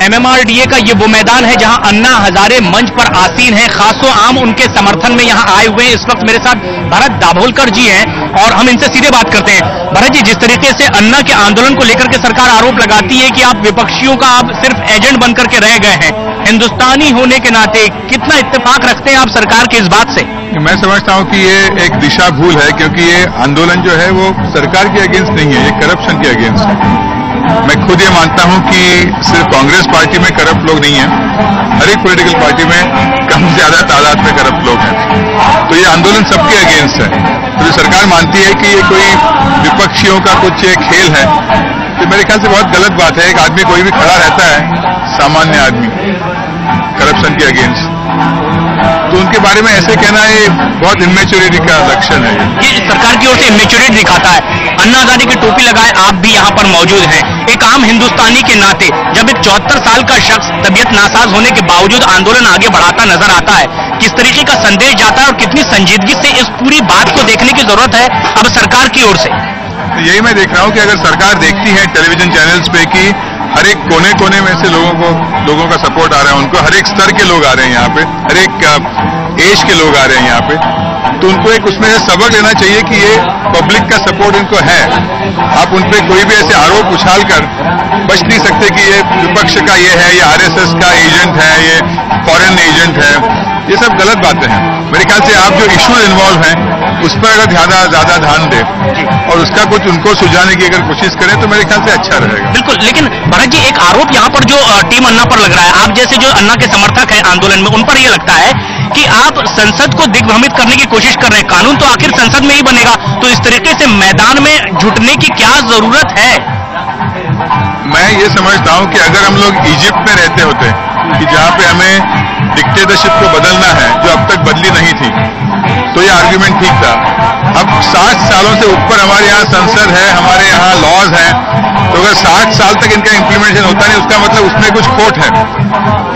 MMRDA का ये वो मैदान है जहां अन्ना हजारे मंच पर आसीन हैं, खासो आम उनके समर्थन में यहां आए हुए हैं। इस वक्त मेरे साथ भरत दाभोलकर जी हैं और हम इनसे सीधे बात करते हैं। भरत जी, जिस तरीके से अन्ना के आंदोलन को लेकर के सरकार आरोप लगाती है कि आप विपक्षियों का आप सिर्फ एजेंट बनकर के रह गए हैं, हिंदुस्तानी होने के नाते कितना इत्तेफाक रखते हैं आप सरकार के इस बात से? मैं समझता हूं कि ये एक दिशा भूल है, क्योंकि ये आंदोलन जो है वो सरकार के अगेंस्ट नहीं है, ये करप्शन के अगेंस्ट है। मैं खुद ये मानता हूं कि सिर्फ कांग्रेस पार्टी में करप्ट लोग नहीं हैं, हर एक पॉलिटिकल पार्टी में कम ज्यादा तादाद में करप्ट लोग हैं। तो ये आंदोलन सबके अगेंस्ट है। तो जो सरकार मानती है कि ये कोई विपक्षियों का कुछ एक खेल है, तो मेरे ख्याल से बहुत गलत बात है। एक आदमी कोई भी खड़ा रहता है, सामान्य आदमी, करप्शन के अगेंस्ट, तो उनके बारे में ऐसे कहना ये बहुत इमेच्योरिटी का लक्षण है। ये सरकार की ओर से इमेच्योरिटी दिखाता है। अन्ना हजारे की टोपी लगाए आप भी यहाँ पर मौजूद हैं, एक आम हिंदुस्तानी के नाते जब एक 74 साल का शख्स तबियत नासाज होने के बावजूद आंदोलन आगे बढ़ाता नजर आता है, किस तरीके का संदेश जाता है और कितनी संजीदगी से इस पूरी बात को देखने की जरूरत है अब सरकार की ओर से? यही मैं देख रहा हूं कि अगर सरकार देखती है टेलीविजन चैनल्स पे कि हर एक कोने कोने में से लोगों का सपोर्ट आ रहा है, उनको हर एक स्तर के लोग आ रहे हैं यहाँ पे, हर एक एज के लोग आ रहे हैं यहाँ पे, तो उनको एक उसमें सबक लेना चाहिए कि ये पब्लिक का सपोर्ट इनको है। आप उन पे कोई भी ऐसे आरोप उछाल कर बच नहीं सकते कि ये विपक्ष का ये है, ये RSS का एजेंट है, ये फॉरेन एजेंट है। ये सब गलत बातें हैं। मेरे ख्याल से आप जो इश्यूज इन्वॉल्व हैं उस पर अगर ज्यादा ध्यान दें और उसका कुछ उनको सुझाने की अगर कोशिश करें तो मेरे ख्याल से अच्छा रहेगा। बिल्कुल, लेकिन भरत जी, एक आरोप यहाँ पर जो टीम अन्ना पर लग रहा है, आप जैसे जो अन्ना के समर्थक हैं आंदोलन में, उन पर यह लगता है कि आप संसद को दिग्भ्रमित करने की कोशिश कर रहे हैं। कानून तो आखिर संसद में ही बनेगा, तो इस तरीके से मैदान में जुटने की क्या जरूरत है? मैं ये समझता हूं कि अगर हम लोग इजिप्ट में रहते होते कि जहां पे हमें डिक्टेटरशिप को बदलना है जो अब तक बदली नहीं थी, तो ये आर्ग्यूमेंट ठीक था। अब 60 सालों से ऊपर हमारे यहाँ संसद है, हमारे यहाँ लॉज हैं, तो अगर 60 साल तक इनका इंप्लीमेंटेशन होता नहीं, उसका मतलब उसमें कुछ खोट है,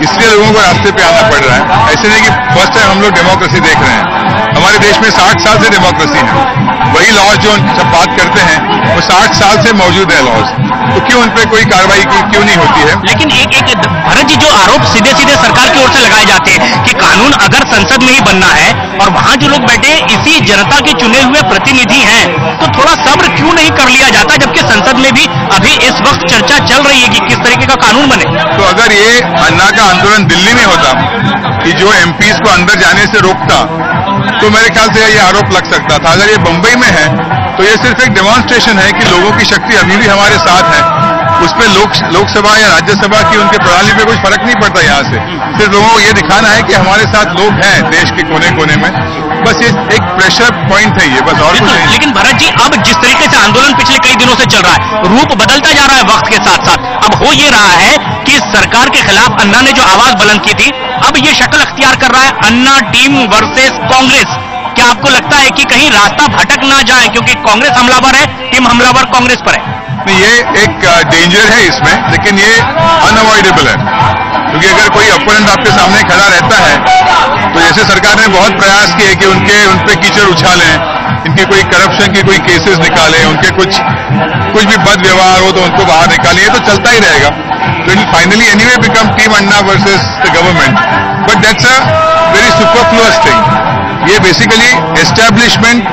इसलिए लोगों को रास्ते पे आना पड़ रहा है। ऐसे नहीं कि फर्स्ट टाइम हम लोग डेमोक्रेसी देख रहे हैं, हमारे देश में 60 साल से डेमोक्रेसी है। वही लॉज जो सब बात करते हैं वो 60 साल से मौजूद है लॉज, तो क्यों उन पर कोई कार्रवाई क्यों नहीं होती है? लेकिन एक भरत जी, जो आरोप सीधे सीधे सरकार की ओर से लगाए जाते हैं कि कानून अगर संसद में ही बनना है और वहां जो लोग बैठे इसी जनता के चुने हुए प्रतिनिधि हैं, तो थोड़ा सब्र क्यों नहीं कर लिया जाता, जबकि संसद में भी अभी इस वक्त चर्चा चल रही है कि किस तरीके का कानून बने? तो अगर ये अन्ना का आंदोलन दिल्ली में होता कि जो MPs को अंदर जाने से रोकता, तो मेरे ख्याल से ये आरोप लग सकता था। अगर ये बंबई में है तो ये सिर्फ एक डेमोन्स्ट्रेशन है कि लोगों की शक्ति अभी भी हमारे साथ है। उस पर लोकसभा या राज्यसभा की उनके प्रणाली पे कुछ फर्क नहीं पड़ता। यहाँ से सिर्फ लोगों को ये दिखाना है कि हमारे साथ लोग हैं देश के कोने कोने में, बस ये एक प्रेशर पॉइंट है ये, बस और कुछ नहीं। लेकिन भरत जी, अब जिस तरीके से आंदोलन पिछले कई दिनों से चल रहा है, रूप बदलता जा रहा है वक्त के साथ साथ। अब हो ये रहा है कि सरकार के खिलाफ अन्ना ने जो आवाज बुलंद की थी, अब ये शक्ल अख्तियार कर रहा है अन्ना टीम वर्सेस कांग्रेस। क्या आपको लगता है कि कहीं रास्ता भटक ना जाए, क्योंकि कांग्रेस हमलावर है, टीम हमलावर कांग्रेस पर है? ये एक डेंजर है इसमें, लेकिन ये अनअवॉइडेबल है, क्योंकि अगर कोई अपोनेंट आपके सामने खड़ा रहता है तो जैसे सरकार ने बहुत प्रयास किए कि उन पे कीचड़ उछालें, इनके कोई करप्शन के कोई केसेस निकालें, उनके कुछ भी बद व्यवहार हो तो उनको बाहर निकालिए, तो चलता ही रहेगा। तो it finally anyway become team Anna versus the government, but that's a very superfluous thing. ये basically establishment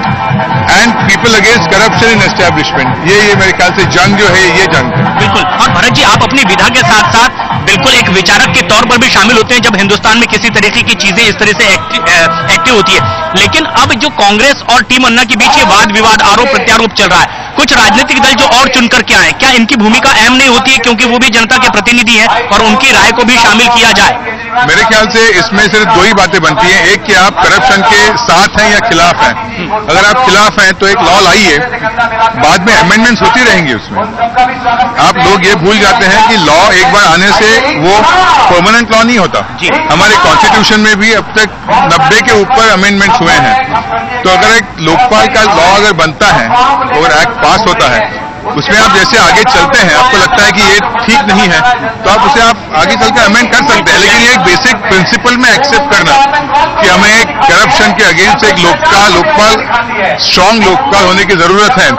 and people against corruption in establishment, ये मेरे ख्याल से जंग जो है ये जंग है। बिल्कुल। और भरत जी, आप अपनी विधा के साथ साथ बिल्कुल एक विचारक के तौर पर भी शामिल होते हैं जब हिंदुस्तान में किसी तरीके की चीजें इस तरह से एक्टिव होती है। लेकिन अब जो कांग्रेस और टीम अन्ना के बीच ये वाद विवाद, आरोप प्रत्यारोप चल रहा है, कुछ राजनीतिक दल जो और चुनकर के आए, क्या इनकी भूमिका अहम नहीं होती है, क्योंकि वो भी जनता के प्रतिनिधि हैं और उनकी राय को भी शामिल किया जाए? मेरे ख्याल से इसमें सिर्फ दो ही बातें बनती हैं, एक कि आप करप्शन के साथ हैं या खिलाफ हैं। अगर आप खिलाफ हैं तो एक लॉ लाइए, बाद में अमेंडमेंट्स होती रहेंगी उसमें। आप लोग ये भूल जाते हैं कि लॉ एक बार आने से वो परमानेंट लॉ नहीं होता। हमारे कॉन्स्टिट्यूशन में भी अब तक 90 के ऊपर अमेंडमेंट्स हुए हैं। तो अगर एक लोकपाल का लॉ अगर बनता है, अगर एक्ट पास होता है, उसमें आप जैसे आगे चलते हैं, आपको लगता है कि ये ठीक नहीं है, तो आप उसे आप आगे चलकर अमेंड कर सकते हैं। लेकिन ये एक बेसिक प्रिंसिपल में एक्सेप्ट करना कि हमें एक करप्शन के अगेंस्ट एक लोकपाल स्ट्रांग लोकपाल होने की जरूरत है,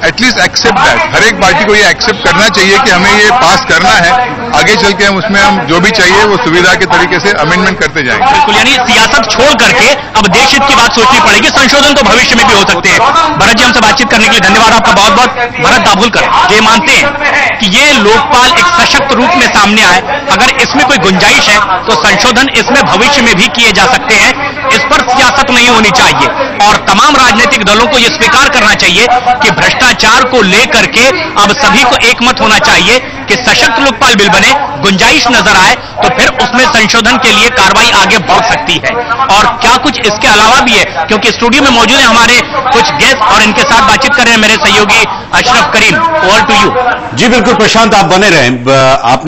एटलीस्ट एक्सेप्ट दैट। हर एक पार्टी को ये एक्सेप्ट करना चाहिए कि हमें ये पास करना है, आगे चल के हम उसमें हम जो भी चाहिए वो सुविधा के तरीके से अमेंडमेंट करते जाएंगे। बिल्कुल, यानी सियासत छोड़ करके अब देश हित की बात सोचनी पड़ेगी। संशोधन तो भविष्य में भी हो सकते हैं। भरत जी, हमसे बातचीत करने के लिए धन्यवाद आपका बहुत बहुत। भरत दाभोलकर ये मानते हैं कि ये लोकपाल एक सशक्त रूप में सामने आए, अगर इसमें कोई गुंजाइश है तो संशोधन इसमें भविष्य में भी किए जा सकते हैं। इस पर सियासत नहीं होनी चाहिए और तमाम राजनीतिक दलों को यह स्वीकार करना चाहिए कि भ्रष्टाचार को लेकर के अब सभी को एकमत होना चाहिए कि सशक्त लोकपाल बिल बने, गुंजाइश नजर आए तो फिर उसमें संशोधन के लिए कार्रवाई आगे बढ़ सकती है। और क्या कुछ इसके अलावा भी है, क्योंकि स्टूडियो में मौजूद है हमारे कुछ गेस्ट और इनके साथ बातचीत कर रहे हैं मेरे सहयोगी Ashraf Kareem. Over to you. जी बिल्कुल प्रशांत, आप बने रहें। आपने